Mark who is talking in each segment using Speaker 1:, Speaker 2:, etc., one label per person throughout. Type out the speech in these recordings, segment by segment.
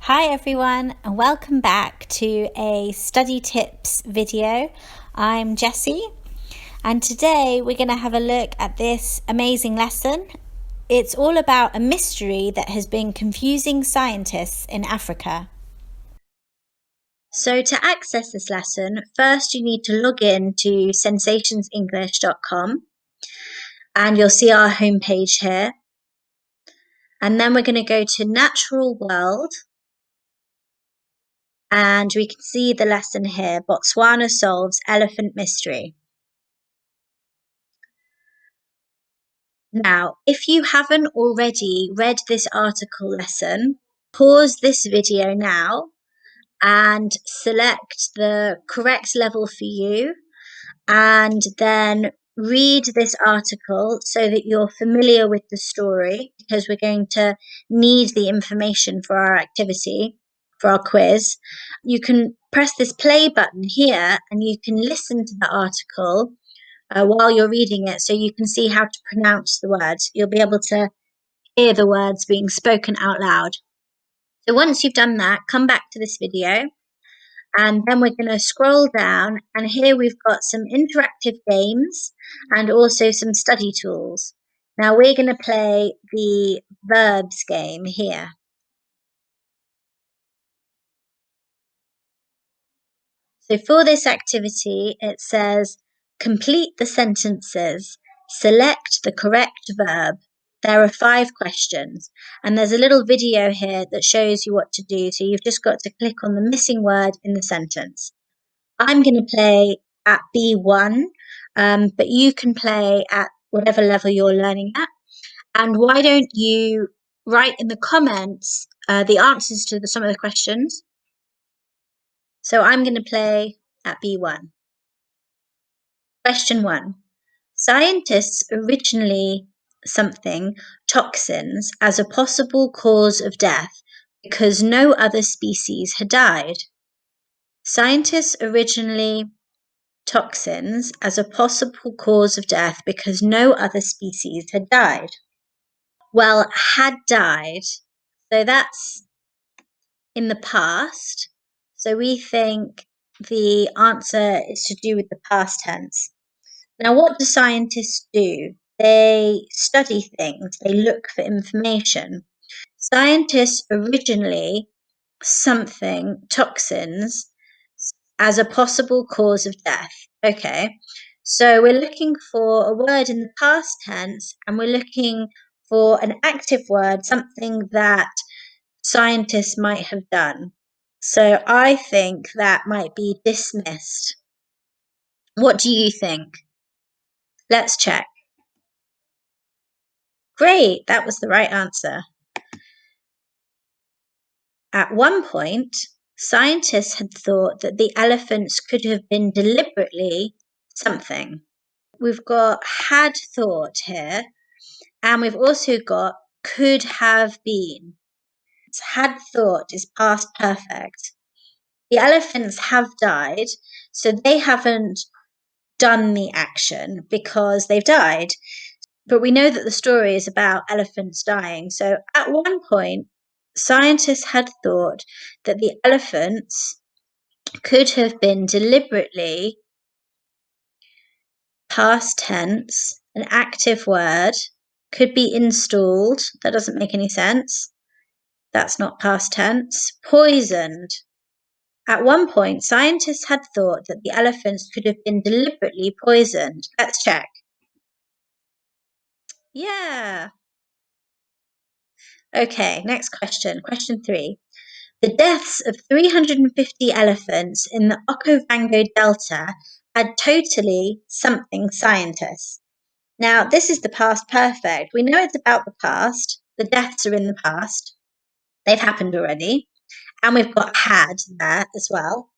Speaker 1: Hi everyone and welcome back to a study tips video. I'm Jessie and today we're going to have a look at this amazing lesson. It's all about a mystery that has been confusing scientists in Africa. So to access this lesson, first you need to log in to sensationsenglish.com and you'll see our homepage here. And then we're going to go to Natural World. And we can see the lesson here, Botswana solves elephant mystery. Now, if you haven't already read this article lesson, pause this video now and select the correct level for you, and then read this article so that you're familiar with the story, because we're going to need the information for our activity, for our quiz. You can press this play button here and you can listen to the article while you're reading it so you can see how to pronounce the words. You'll be able to hear the words being spoken out loud. So once you've done that, come back to this video and then we're going to scroll down, and here we've got some interactive games and also some study tools. Now we're going to play the verbs game here. So for this activity, it says, complete the sentences, select the correct verb. There are 5 questions, and there's a little video here that shows you what to do. So you've just got to click on the missing word in the sentence. I'm going to play at B1, but you can play at whatever level you're learning at. And why don't you write in the comments the answers to some of the questions. So I'm going to play at B1. Question 1. Scientists originally something toxins as a possible cause of death because no other species had died. Scientists originally toxins as a possible cause of death because no other species had died. Well, had died, so that's in the past. So we think the answer is to do with the past tense. Now, what do scientists do? They study things, they look for information. Scientists originally something toxins as a possible cause of death. Okay, so we're looking for a word in the past tense and we're looking for an active word, something that scientists might have done. So I think that might be dismissed. What do you think? Let's check. Great, that was the right answer. At one point, scientists had thought that the elephants could have been deliberately something. We've got had thought here, and we've also got could have been. Had thought is past perfect. The elephants have died, so they haven't done the action because they've died. But we know that the story is about elephants dying. So at one point, scientists had thought that the elephants could have been deliberately, past tense, an active word, could be installed. That doesn't make any sense. That's not past tense. Poisoned. At one point, scientists had thought that the elephants could have been deliberately poisoned. Let's check. Yeah. Okay, next question. Question 3. The deaths of 350 elephants in the Okavango Delta had totally something scientists. Now, this is the past perfect. We know it's about the past. The deaths are in the past. They've happened already. And we've got had there as well.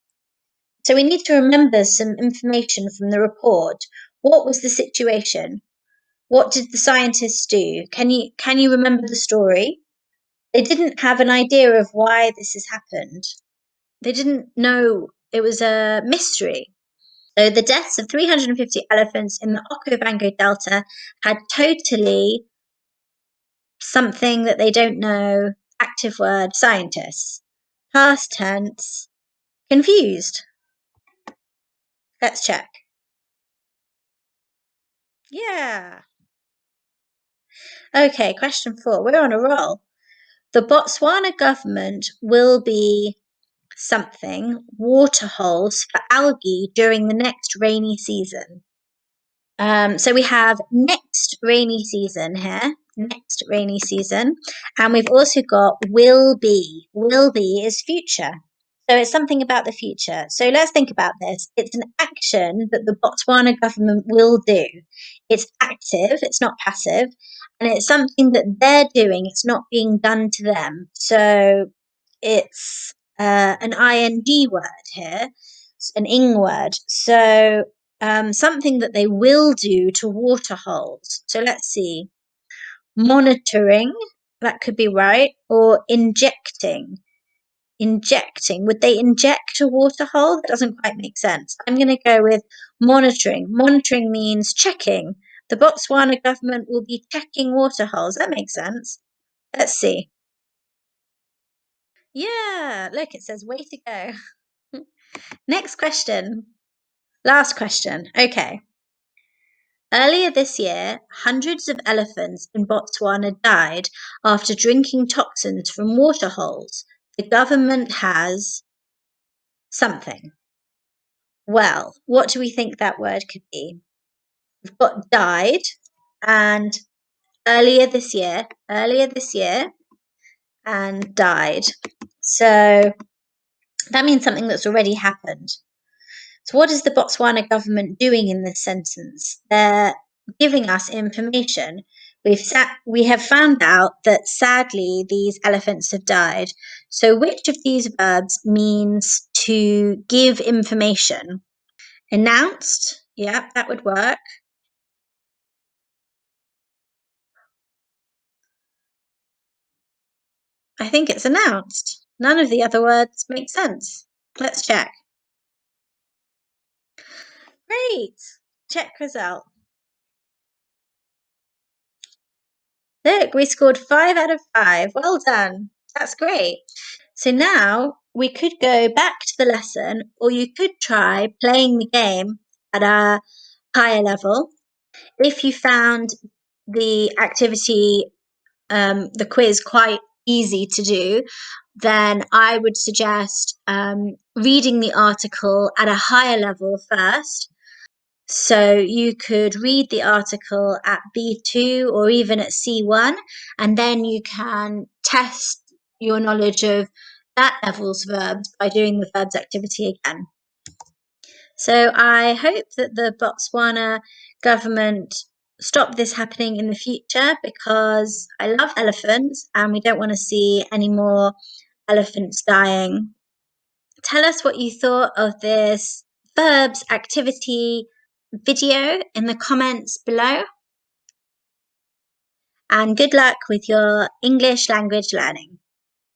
Speaker 1: So we need to remember some information from the report. What was the situation? What did the scientists do? Can you remember the story? They didn't have an idea of why this has happened. They didn't know. It was a mystery. So the deaths of 350 elephants in the Okavango Delta had totally something that they don't know, active word, scientists. past tense, confused? Let's check. Yeah. Okay, question 4. We're on a roll. The Botswana government will be something waterholes for algae during the next rainy season. So we have next rainy season here, next rainy season, and we've also got will be. Will be is future. So it's something about the future. So let's think about this. It's an action that the Botswana government will do. It's active, it's not passive, and it's something that they're doing. It's not being done to them. So it's an ing word here, an ing word. So something that they will do to water holes. So let's see. Monitoring, that could be right, or injecting. Injecting. Would they inject a water hole? That doesn't quite make sense. I'm going to go with monitoring. Monitoring means checking. The Botswana government will be checking water holes. That makes sense. Let's see. Yeah, look, it says way to go. Next question. Last question. Okay. Earlier this year, hundreds of elephants in Botswana died after drinking toxins from water holes. The government has something. Well, what do we think that word could be? We've got died and earlier this year, and died. So that means something that's already happened. So, what is the Botswana government doing in this sentence? They're giving us information. We have found out that sadly these elephants have died. So, which of these verbs means to give information? Announced, yeah, that would work. I think it's announced. None of the other words make sense. Let's check. Great. Check result. Look, we scored 5 out of 5. Well done. That's great. So now we could go back to the lesson, or you could try playing the game at a higher level. If you found the activity, the quiz, quite easy to do, then I would suggest reading the article at a higher level first. So you could read the article at B2 or even at C1, and then you can test your knowledge of that level's verbs by doing the verbs activity again. So I hope that the Botswana government stop this happening in the future, because I love elephants and we don't want to see any more elephants dying. Tell us what you thought of this verbs activity video in the comments below. And good luck with your English language learning.